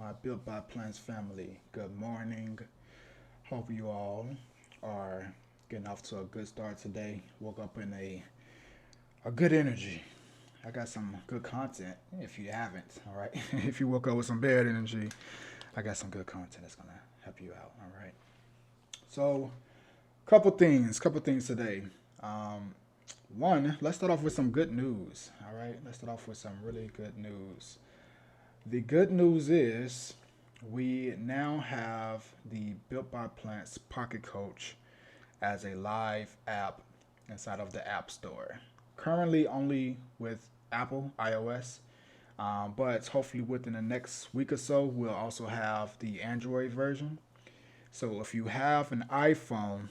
my Built by Plants family. Good morning. Hope you all are getting off to a good start today. Woke up in a good energy. I got some good content if you haven't, all right? If you woke up with some bad energy, I got some good content that's going to help you out, all right? So, couple things today. Um, One, let's start off with some good news, all right? Let's start off with some really good news. The good news is we now have the Built by Plants Pocket Coach as a live app inside of the App Store. Currently only with Apple iOS, but hopefully within the next week or so, we'll also have the Android version. So if you have an iPhone,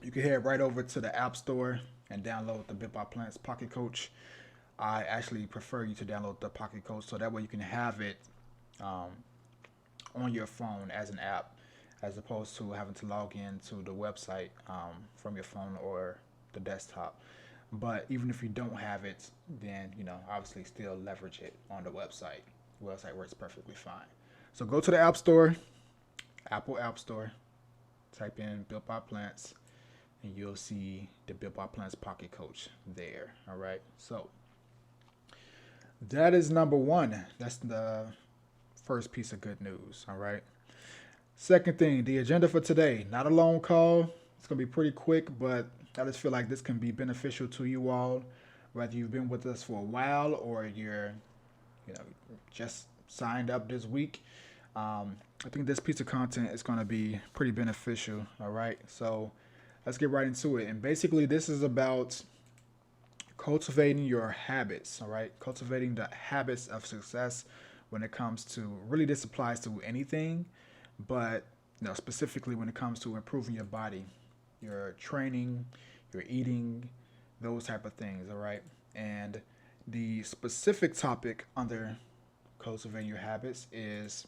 you can head right over to the App Store and download the Built by Plants Pocket Coach. I actually prefer you to download the Pocket Coach so that way you can have it um, on your phone as an app, as opposed to having to log into the website from your phone or the desktop. But even if you don't have it, then obviously still leverage it on the website. The website works perfectly fine. So go to the App Store, Apple App Store, type in Built by Plants, and you'll see the Built by Plants Pocket Coach there. All right. So that is number one. That's the first piece of good news. All right. Second thing, the agenda for today. Not a long call. It's going to be pretty quick, but I just feel like this can be beneficial to you all, whether you've been with us for a while or you're, you know, just signed up this week. I think this piece of content is going to be pretty beneficial. All right. So let's get right into it. And basically, this is about cultivating your habits. All right. Cultivating the habits of success when it comes to really, this applies to anything, but specifically when it comes to improving your body, your training, your eating, those type of things. All right. And the specific topic under cultivating your habits is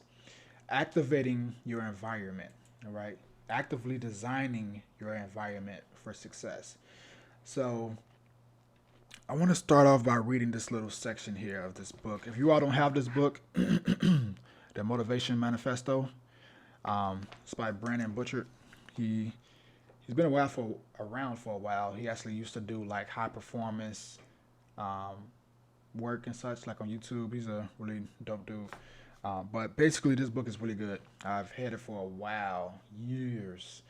activating your environment. All right. Actively designing your environment for success. So I want to start off by reading this little section here of this book. If you all don't have this book, the Motivation Manifesto, it's by Brandon Butcher. He he's been around for a while. He actually used to do like high performance um, work and such, like on YouTube. He's a really dope dude. But basically, this book is really good. I've had it for a while, years,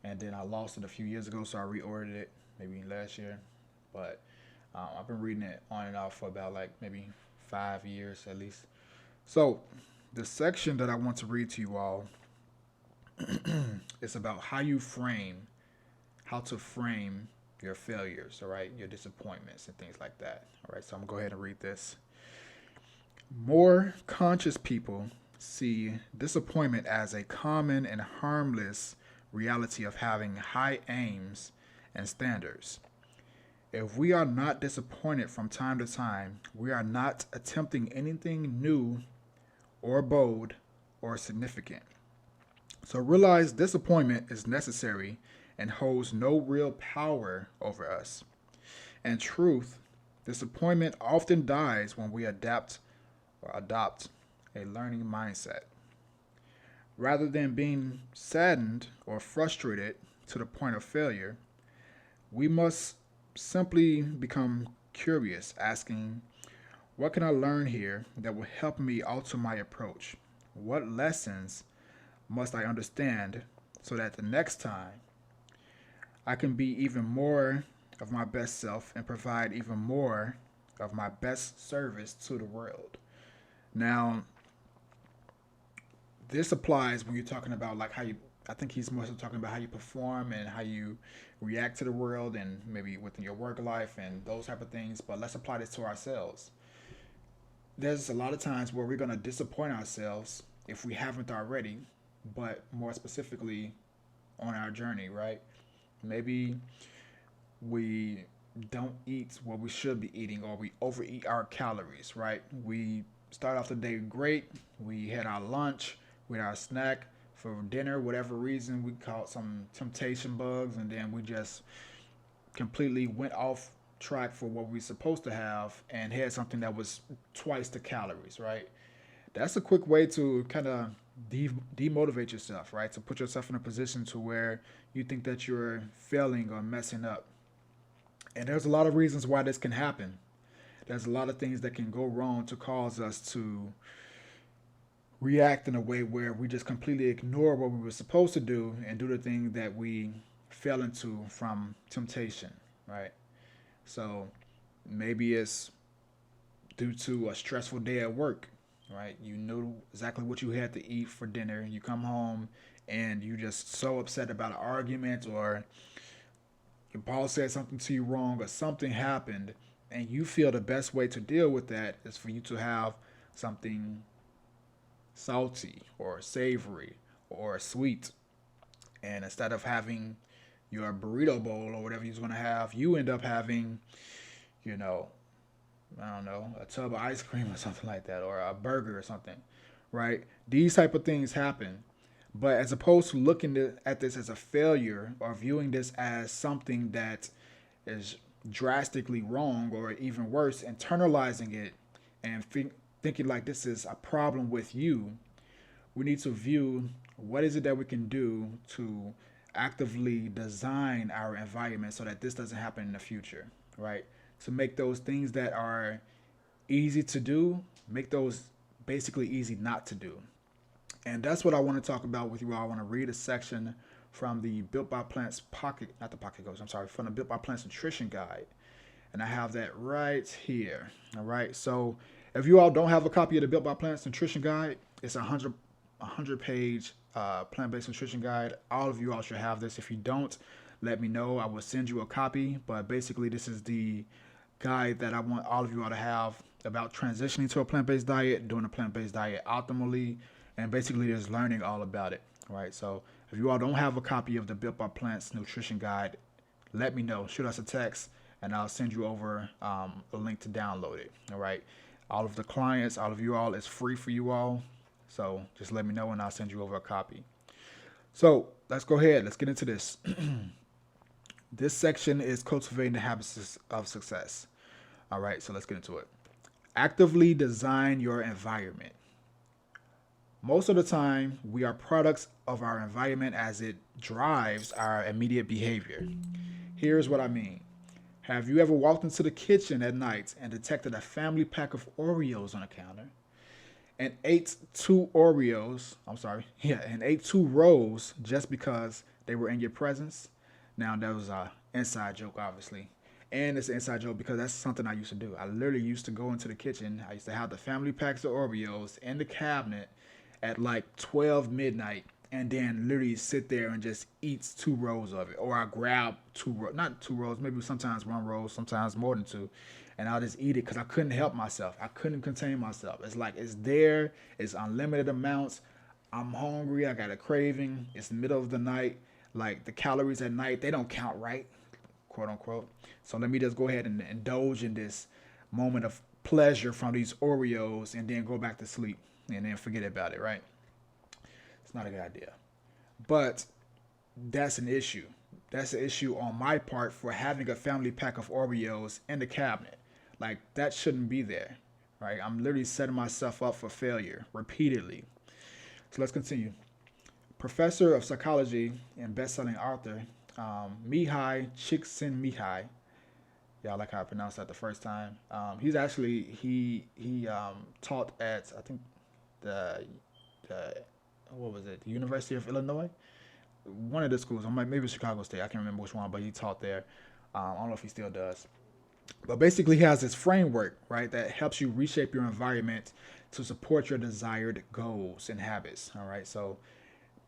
and then I lost it a few years ago, so I reordered it maybe last year. But I've been reading it on and off for about like maybe 5 years at least. So the section that I want to read to you all is about how to frame your failures, all right, your disappointments and things like that. All right, so I'm gonna go ahead and read this. More conscious people see disappointment as a common and harmless reality of having high aims and standards. If we are not disappointed from time to time, we are not attempting anything new or bold or significant. So realize disappointment is necessary and holds no real power over us. In truth, disappointment often dies when we adapt or adopt a learning mindset. Rather than being saddened or frustrated to the point of failure, we must simply become curious, asking, what can I learn here that will help me alter my approach? What lessons must I understand so that the next time I can be even more of my best self and provide even more of my best service to the world? Now, this applies when you're talking about like how you. I think he's mostly talking about how you perform and how you react to the world and maybe within your work life and those type of things. But let's apply this to ourselves. There's a lot of times where we're going to disappoint ourselves if we haven't already, but more specifically on our journey, right? Maybe we don't eat what we should be eating or we overeat our calories, right? We start off the day great. We had our lunch, we had our snack for dinner, whatever reason, we caught some temptation bugs and then we just completely went off track for what we are supposed to have and had something that was twice the calories, right? That's a quick way to kind of demotivate yourself, right? To put yourself in a position to where you think that you're failing or messing up. And there's a lot of reasons why this can happen. There's a lot of things that can go wrong to cause us to react in a way where we just completely ignore what we were supposed to do and do the thing that we fell into from temptation, right? So maybe it's due to a stressful day at work, right? You knew exactly what you had to eat for dinner. You come home and you just so upset about an argument, or your boss said something to you wrong, or something happened, and you feel the best way to deal with that is for you to have something salty or savory or sweet. And instead of having your burrito bowl or whatever you're going to have, you end up having, you know, I don't know, a tub of ice cream or something like that, or a burger or something, right? These type of things happen. But as opposed to looking at this as a failure or viewing this as something that is drastically wrong or even worse, internalizing it and thinking like this is a problem with you, we need to view what is it that we can do to actively design our environment so that this doesn't happen in the future, right? To make those things that are easy to do, make those basically easy not to do. And that's what I want to talk about with you all. I want to read a section from the Built by Plants pocket, not the pocket coach, I'm sorry, from the Built by Plants nutrition guide. And I have that right here. All right. So if you all don't have a copy of the Built by Plants nutrition guide, it's a 100 page plant-based nutrition guide. All of you all should have this. If you don't, let me know. I will send you a copy. But basically, this is the guide that I want all of you all to have about transitioning to a plant-based diet, doing a plant-based diet optimally, and basically just learning all about it. All right. So if you all don't have a copy of the Built by Plants nutrition guide, let me know. Shoot us a text, and I'll send you over a link to download it. All right. All of the clients, all of you all, it's free for you all. So just let me know, and I'll send you over a copy. So let's go ahead. Let's get into this. This section is cultivating the habits of success. All right. So let's get into it. Actively design your environment. Most of the time, we are products of our environment as it drives our immediate behavior. Here's what I mean. Have you ever walked into the kitchen at night and detected a family pack of Oreos on the counter and ate two Oreos? I'm sorry, yeah, and ate two rows just because they were in your presence? Now, that was a inside joke, obviously. And it's an inside joke because that's something I used to do. I literally used to go into the kitchen. I used to have the family packs of Oreos in the cabinet at like 12 midnight, and then literally sit there and just eat two rows of it. Or I grab two rows, not two rows, maybe sometimes one row, sometimes more than two, and I'll just eat it because I couldn't help myself. I couldn't contain myself. It's like it's there, it's unlimited amounts. I'm hungry, I got a craving, it's the middle of the night. Like the calories at night, they don't count right, quote unquote. So let me just go ahead and indulge in this moment of pleasure from these Oreos and then go back to sleep and then forget about it, right? It's not a good idea. But that's an issue. That's an issue on my part for having a family pack of Oreos in the cabinet. Like that shouldn't be there, right? I'm literally setting myself up for failure repeatedly. So let's continue. Professor of psychology and best-selling author Mihai Csikszentmihalyi. Yeah, I like how I pronounced that the first time. He's actually he taught at I think the what was it? The University of Illinois, one of the schools. I might maybe Chicago State. I can't remember which one, but he taught there. I don't know if he still does. But basically, he has this framework, right, that helps you reshape your environment to support your desired goals and habits. All right. So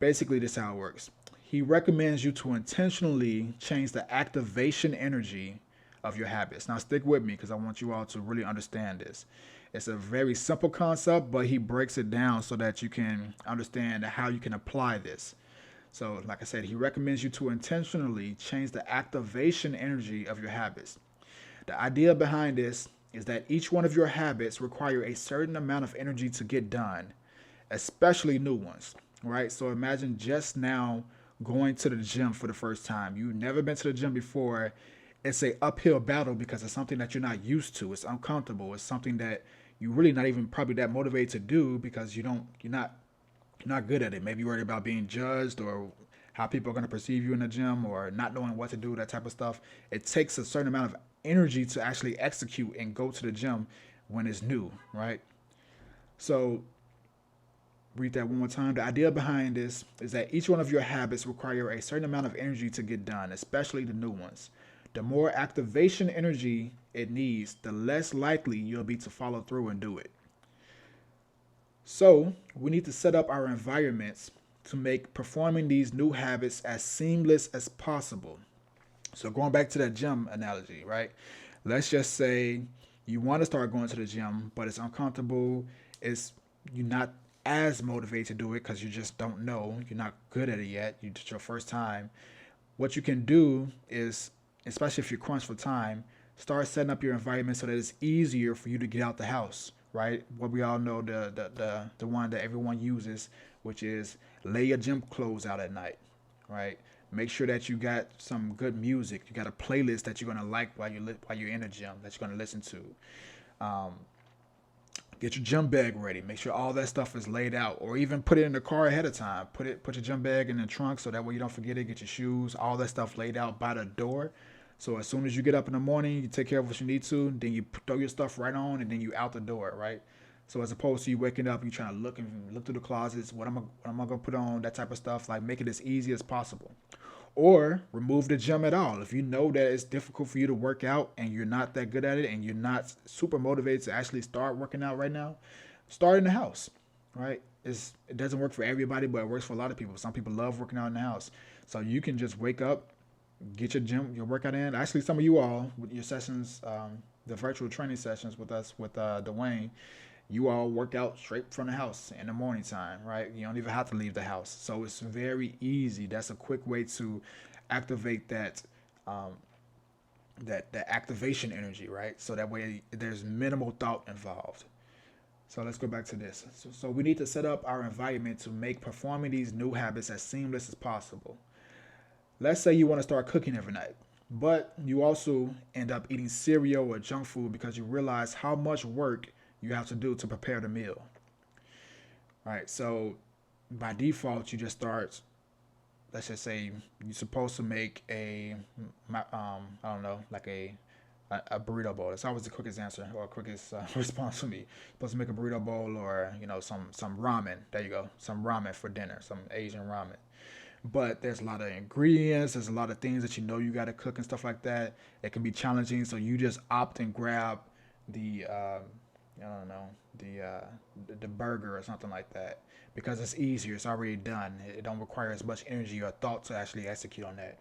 basically, this is how it works. He recommends you to intentionally change the activation energy of your habits. Now, stick with me because I want you all to really understand this. It's a very simple concept, but he breaks it down so that you can understand how you can apply this. So, like I said, he recommends you to intentionally change the activation energy of your habits. The idea behind this is that each one of your habits require a certain amount of energy to get done, especially new ones, right? So imagine just now going to the gym for the first time. You've never been to the gym before. It's a uphill battle because it's something that you're not used to. It's uncomfortable. It's something that you're really not even probably that motivated to do because you're not good at it. Maybe you're worried about being judged or how people are going to perceive you in the gym or not knowing what to do, that type of stuff. It takes a certain amount of energy to actually execute and go to the gym when it's new, right? So read that one more time. The idea behind this is that each one of your habits require a certain amount of energy to get done, especially the new ones. The more activation energy it needs, the less likely you'll be to follow through and do it. So, we need to set up our environments to make performing these new habits as seamless as possible. So, going back to that gym analogy, right? Let's just say you want to start going to the gym, but it's uncomfortable. It's you're not as motivated to do it because you just don't know. You're not good at it yet. It's your first time. What you can do is, especially if you're crunched for time, start setting up your environment so that it's easier for you to get out the house, right? What we all know, the one that everyone uses, which is lay your gym clothes out at night, right? Make sure that you got some good music. You got a playlist that you're gonna like while you're in the gym that you're gonna listen to. Um, get your gym bag ready. Make sure all that stuff is laid out, or even put it in the car ahead of time. Put your gym bag in the trunk so that way you don't forget it. Get your shoes, all that stuff laid out by the door. So as soon as you get up in the morning, you take care of what you need to. Then you throw your stuff right on, and then you out the door, right? So as opposed to you waking up, you trying to look through the closets. What am I gonna put on? That type of stuff. Like make it as easy as possible, or remove the gym at all. If you know that it's difficult for you to work out and you're not that good at it and you're not super motivated to actually start working out right now, start in the house, right? It doesn't work for everybody, but it works for a lot of people. Some people love working out in the house. So you can just wake up, get your workout in. Actually, some of you all with your sessions, the virtual training sessions with us with Dwayne, you all work out straight from the house in the morning time, right? You don't even have to leave the house. So it's very easy. That's a quick way to activate um, that activation energy, right? So that way there's minimal thought involved. So let's go back to this. So we need to set up our environment to make performing these new habits as seamless as possible. Let's say you want to start cooking every night, but you also end up eating cereal or junk food because you realize how much work you have to do to prepare the meal. Right. So by default, you just start. Let's just say you're supposed to make I don't know, like a burrito bowl. That's always the quickest answer or quickest response for me. You're supposed to make a burrito bowl or some ramen. There you go, some ramen for dinner, some Asian ramen. But there's a lot of ingredients. There's a lot of things that you got to cook and stuff like that. It can be challenging, so you just opt and grab the I don't know the burger or something like that because it's easier. It's already done. It don't require as much energy or thought to actually execute on that.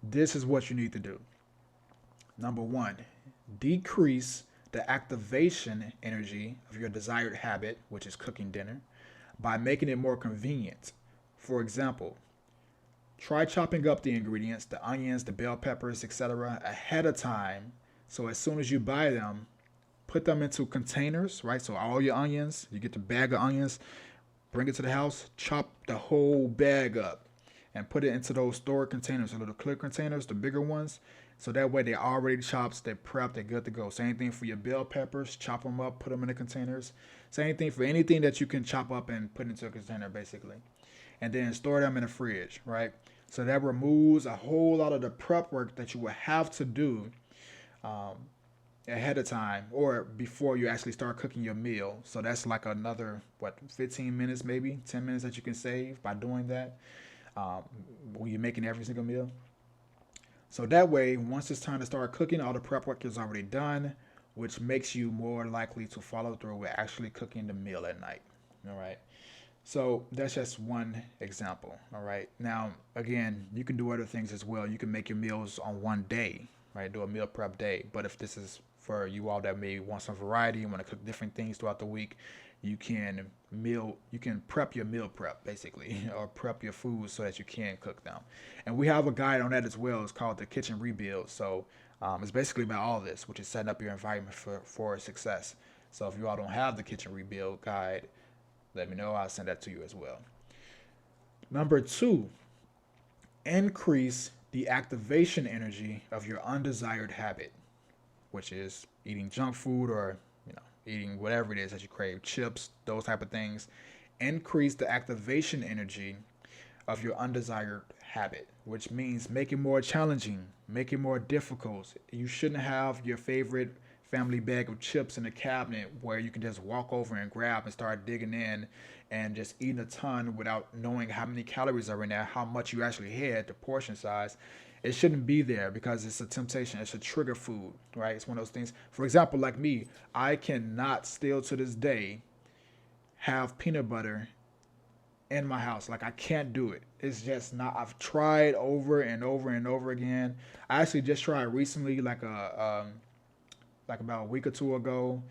This is what you need to do. Number one, decrease the activation energy of your desired habit, which is cooking dinner, by making it more convenient. For example, try chopping up the ingredients, the onions, the bell peppers, etc., ahead of time. So as soon as you buy them, put them into containers, right? So all your onions, you get the bag of onions, bring it to the house, chop the whole bag up, and put it into those storage containers, the little clear containers, the bigger ones. So that way they're already chopped, they're prepped, they're good to go. Same thing for your bell peppers, chop them up, put them in the containers. Same thing for anything that you can chop up and put into a container, basically. And then store them in the fridge, right? So that removes a whole lot of the prep work that you will have to do um, ahead of time or before you actually start cooking your meal. So that's like another 15 minutes, maybe 10 minutes that you can save by doing that um, when you're making every single meal. So that way, once it's time to start cooking, all the prep work is already done, which makes you more likely to follow through with actually cooking the meal at night. All right. So that's just one example. All right. Now, again, you can do other things as well. You can make your meals on one day, right? Do a meal prep day. But if this is for you all that may want some variety, you want to cook different things throughout the week, you can prep your meal prep basically, or prep your food so that you can cook them. And we have a guide on that as well. It's called the Kitchen Rebuild. So it's basically about all this, which is setting up your environment for success. So if you all don't have the Kitchen Rebuild guide, let me know. I'll send that to you as well. Number two, increase the activation energy of your undesired habit, which is eating junk food or eating whatever it is that you crave, chips, those type of things, increase the activation energy of your undesired habit, which means make it more challenging, make it more difficult. You shouldn't have your favorite family bag of chips in the cabinet where you can just walk over and grab and start digging in and just eating a ton without knowing how many calories are in there, how much you actually had, the portion size. It shouldn't be there because it's a temptation. It's a trigger food, right? It's one of those things. For example, like me, I cannot still to this day have peanut butter in my house. Like I can't do it. It's just not. I've tried over and over and over again. I actually just tried recently, like about a week or two ago.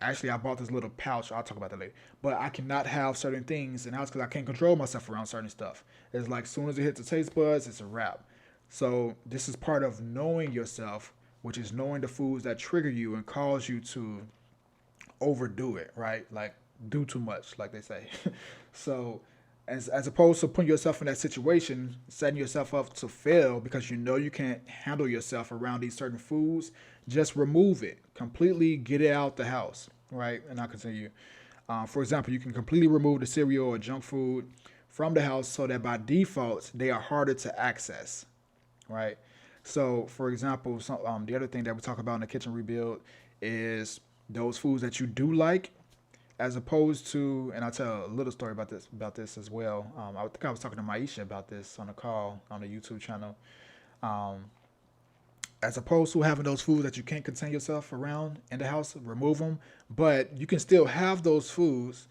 Actually, I bought this little pouch. I'll talk about that later. But I cannot have certain things in the house because I can't control myself around certain stuff. It's like as soon as it hits the taste buds, it's a wrap. So this is part of knowing yourself, which is knowing the foods that trigger you and cause you to overdo it, right? Like do too much, like they say. So as opposed to putting yourself in that situation, setting yourself up to fail because you know you can't handle yourself around these certain foods, just remove it completely, get it out the house, right? And I'll continue. For example, you can completely remove the cereal or junk food from the house so that by default they are harder to access, right? So, for example, the other thing that we talk about in the kitchen rebuild is those foods that you do like, as opposed to, and I'll tell a little story about this as well. I think I was talking to Maisha about this on a call on the YouTube channel. Um, as opposed to having those foods that you can't contain yourself around in the house, remove them. But you can still have those foods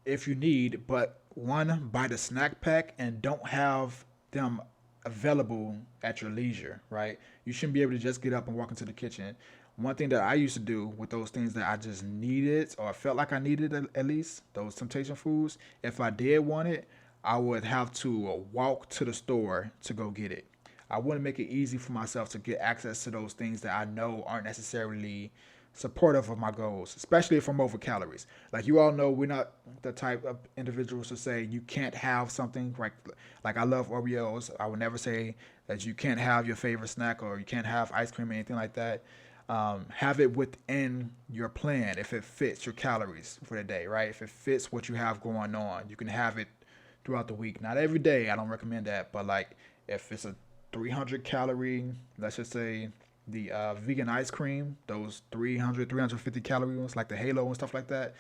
if you need, but one, buy the snack pack and don't have them available at your leisure, right? You shouldn't be able to just get up and walk into the kitchen. One thing that I used to do with those things that I just needed or felt like I needed at least, those temptation foods, if I did want it, I would have to walk to the store to go get it. I wouldn't make it easy for myself to get access to those things that I know aren't necessarily supportive of my goals, especially if I'm over calories. Like you all know, we're not the type of individuals to say you can't have something. Like I love Oreos. I would never say that you can't have your favorite snack or you can't have ice cream or anything like that. Have it within your plan if it fits your calories for the day, right? If it fits what you have going on, you can have it throughout the week. Not every day. I don't recommend that, but like if it's a 300 calorie, let's just say the vegan ice cream, those 300, 350 calorie ones, like the Halo and stuff like that,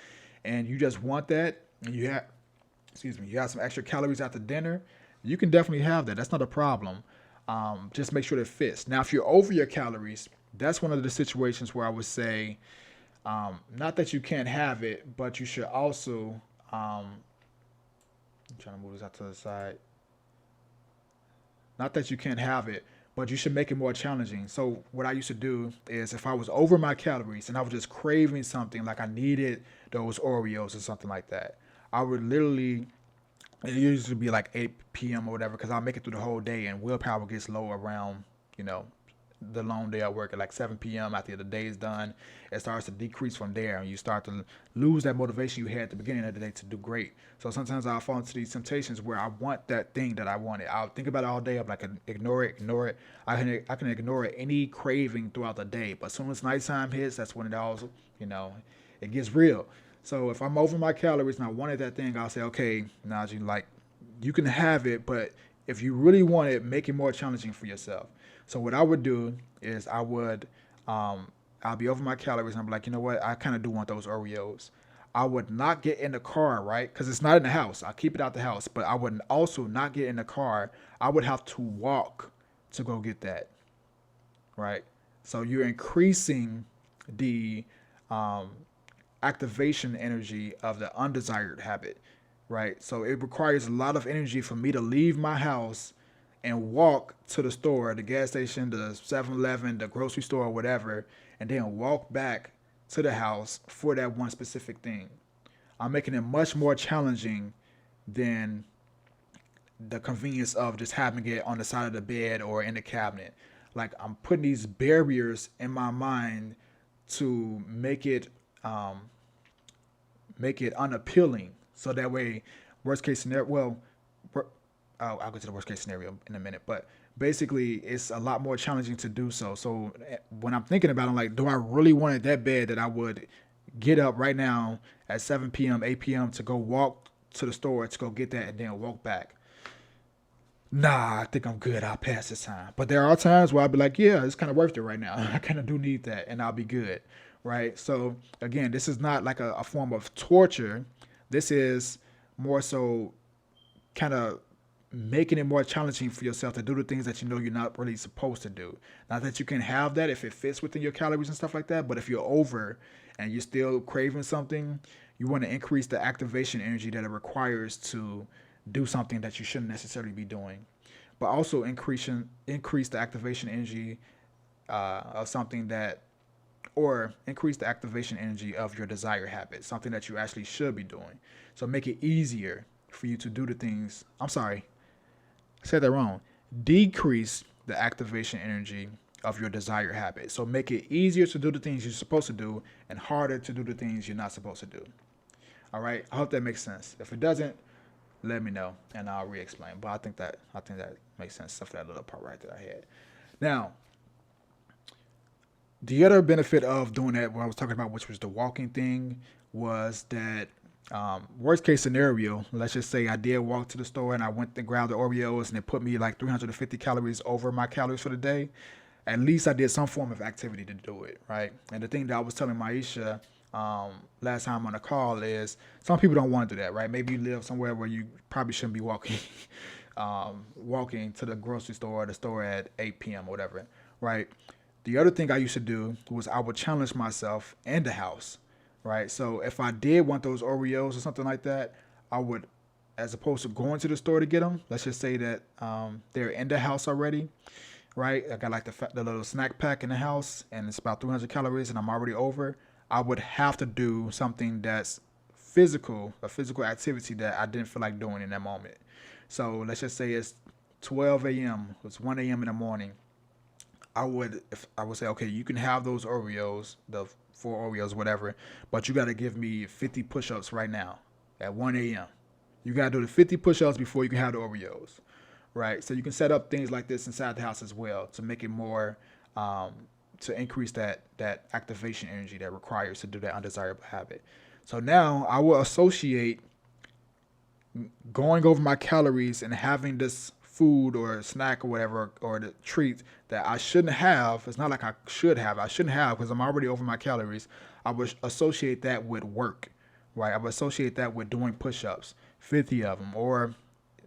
and you just want that, and you have some extra calories after dinner, you can definitely have that. That's not a problem. Just make sure that it fits. Now, if you're over your calories, that's one of the situations where I would say, not that you can't have it, but you should also, I'm trying to move this out to the side. Not that you can't have it, but you should make it more challenging. So what I used to do is if I was over my calories and I was just craving something like I needed those Oreos or something like that, I would literally, it used to be like 8 p.m. or whatever because I'll make it through the whole day and willpower gets low around, you know, the long day I work at like 7 p.m. after the day is done. It starts to decrease from there and you start to lose that motivation you had at the beginning of the day to do great. So sometimes I'll fall into these temptations where I want that thing that I wanted. I'll think about it all day. I'm like, ignore it. I can ignore any craving throughout the day. But as soon as nighttime hits, that's when it all, you know, it gets real. So if I'm over my calories and I wanted that thing, I'll say, okay, Najee, like you can have it, but if you really want it, make it more challenging for yourself. So what I would do is I'll be over my calories and I'm like, you know what? I kind of do want those Oreos. I would not get in the car, right? Because it's not in the house. I keep it out the house, but I would also not get in the car. I would have to walk to go get that, right? So you're increasing the um, activation energy of the undesired habit, right? So it requires a lot of energy for me to leave my house and walk to the store, the gas station, the 7-Eleven, the grocery store, or whatever, and then walk back to the house for that one specific thing. I'm making it much more challenging than the convenience of just having it on the side of the bed or in the cabinet. Like I'm putting these barriers in my mind to um, make it unappealing. So that way, worst case scenario, well, I'll go to the worst case scenario in a minute, but basically it's a lot more challenging to do so. So when I'm thinking about it, I'm like, do I really want it that bad that I would get up right now at 7 p.m., 8 p.m. to go walk to the store to go get that and then walk back. Nah, I think I'm good. I'll pass this time. But there are times where I'll be like, yeah, it's kind of worth it right now. I kind of do need that and I'll be good. Right. So, again, this is not like a form of torture. This is more so kind of making it more challenging for yourself to do the things that you know you're not really supposed to do. Not that you can have that if it fits within your calories and stuff like that, but if you're over and you're still craving something, you want to increase the activation energy that it requires to do something that you shouldn't necessarily be doing. But also increase the activation energy of something that or increase the activation energy of your desired habit, something that you actually should be doing. So make it easier for you to do the things. I'm sorry, I said that wrong. Decrease the activation energy of your desired habit. So make it easier to do the things you're supposed to do and harder to do the things you're not supposed to do. All right. I hope that makes sense. If it doesn't, let me know and I'll re-explain. But I think that makes sense. Stuff that little part right that I had. Now, the other benefit of doing that, what I was talking about, which was the walking thing, was that worst case scenario, let's just say I did walk to the store and I went and grabbed the Oreos and it put me like 350 calories over my calories for the day. At least I did some form of activity to do it, right? And the thing that I was telling Maisha last time on the call is some people don't want to do that, right? Maybe you live somewhere where you probably shouldn't be walking, walking to the grocery store or the store at 8 p.m. or whatever, right? The other thing I used to do was I would challenge myself in the house, right? So if I did want those Oreos or something like that, I would, as opposed to going to the store to get them, let's just say that they're in the house already, right? I got like the little snack pack in the house and it's about 300 calories and I'm already over. I would have to do something that's a physical activity that I didn't feel like doing in that moment. So let's just say it's 12 a.m., it's 1 a.m. in the morning. I would say, okay, you can have those Oreos, the 4 Oreos, whatever, but you got to give me 50 push-ups right now at 1 a.m. You got to do the 50 push-ups before you can have the Oreos, right? So you can set up things like this inside the house as well to make it more, to increase that activation energy that requires to do that undesirable habit. So now I will associate going over my calories and having this food or snack or whatever or the treat that I shouldn't have. It's not like I should have. I shouldn't have because I'm already over my calories. I would associate that with work, right? I would associate that with doing push-ups, 50 of them, or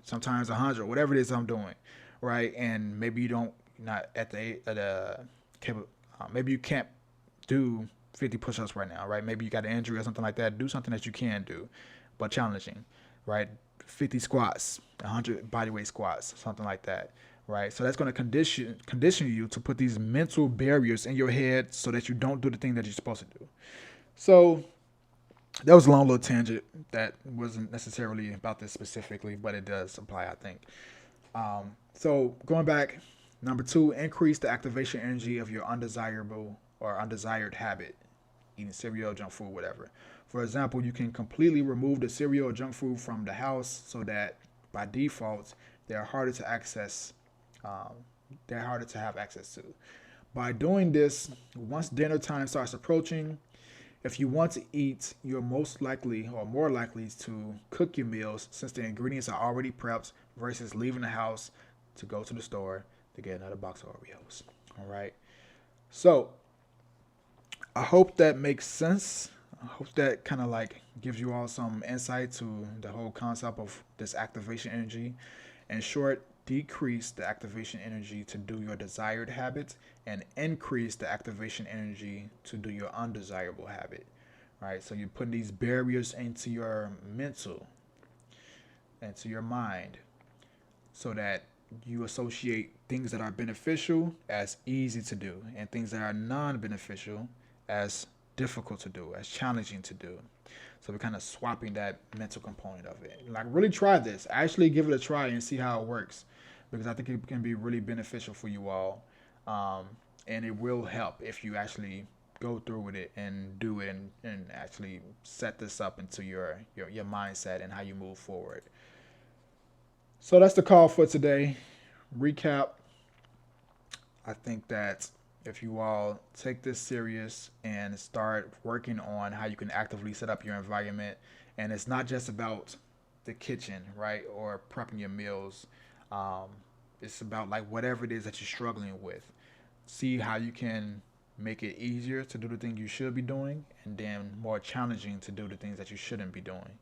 sometimes 100, whatever it is I'm doing, right? And maybe you don't not at the maybe you can't do 50 push-ups right now, right? Maybe you got an injury or something like that. Do something that you can do, but challenging, right? 50 squats, 100 bodyweight squats, something like that, right? So that's going to condition you to put these mental barriers in your head so that you don't do the thing that you're supposed to do. So that was a long little tangent that wasn't necessarily about this specifically, but it does apply, I think. So going back, number 2, increase the activation energy of your undesirable or undesired habit, eating cereal, junk food, whatever. For example, you can completely remove the cereal or junk food from the house so that by default they're harder to access. Um, they're harder to have access to. By doing this, once dinner time starts approaching, if you want to eat, you're most likely or more likely to cook your meals since the ingredients are already prepped versus leaving the house to go to the store to get another box of Oreos. All right. So I hope that makes sense. I hope that kind of like gives you all some insight to the whole concept of this activation energy. In short, decrease the activation energy to do your desired habit and increase the activation energy to do your undesirable habit. Right? So you're putting these barriers into your mental, into your mind, so that you associate things that are beneficial as easy to do and things that are non-beneficial as difficult to do, as challenging to do. So we're kind of swapping that mental component of it. Like really try this. Actually give it a try and see how it works because I think it can be really beneficial for you all. And it will help if you actually go through with it and do it and actually set this up into your mindset and how you move forward. So that's the call for today. Recap. I think that if you all take this serious and start working on how you can actively set up your environment. And it's not just about the kitchen, right, or prepping your meals. Um, it's about like whatever it is that you're struggling with. See how you can make it easier to do the things you should be doing, and then more challenging to do the things that you shouldn't be doing.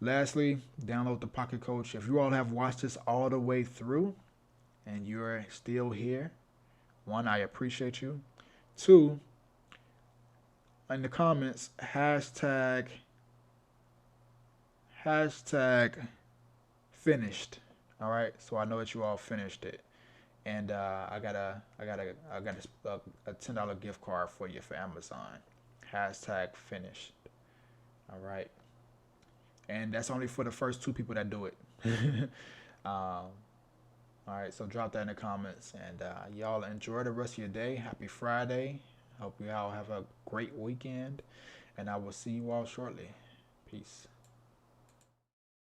Lastly, download the Pocket Coach. If you all have watched this all the way through and you're still here, one, I appreciate you. Two, in the comments, hashtag finished. All right, so I know that you all finished it, and I got a $10 gift card for you for Amazon. Hashtag finished. All right, and that's only for the first two people that do it. um, all right, so drop that in the comments, and y'all enjoy the rest of your day. Happy Friday. Hope you all have a great weekend, and I will see you all shortly. Peace.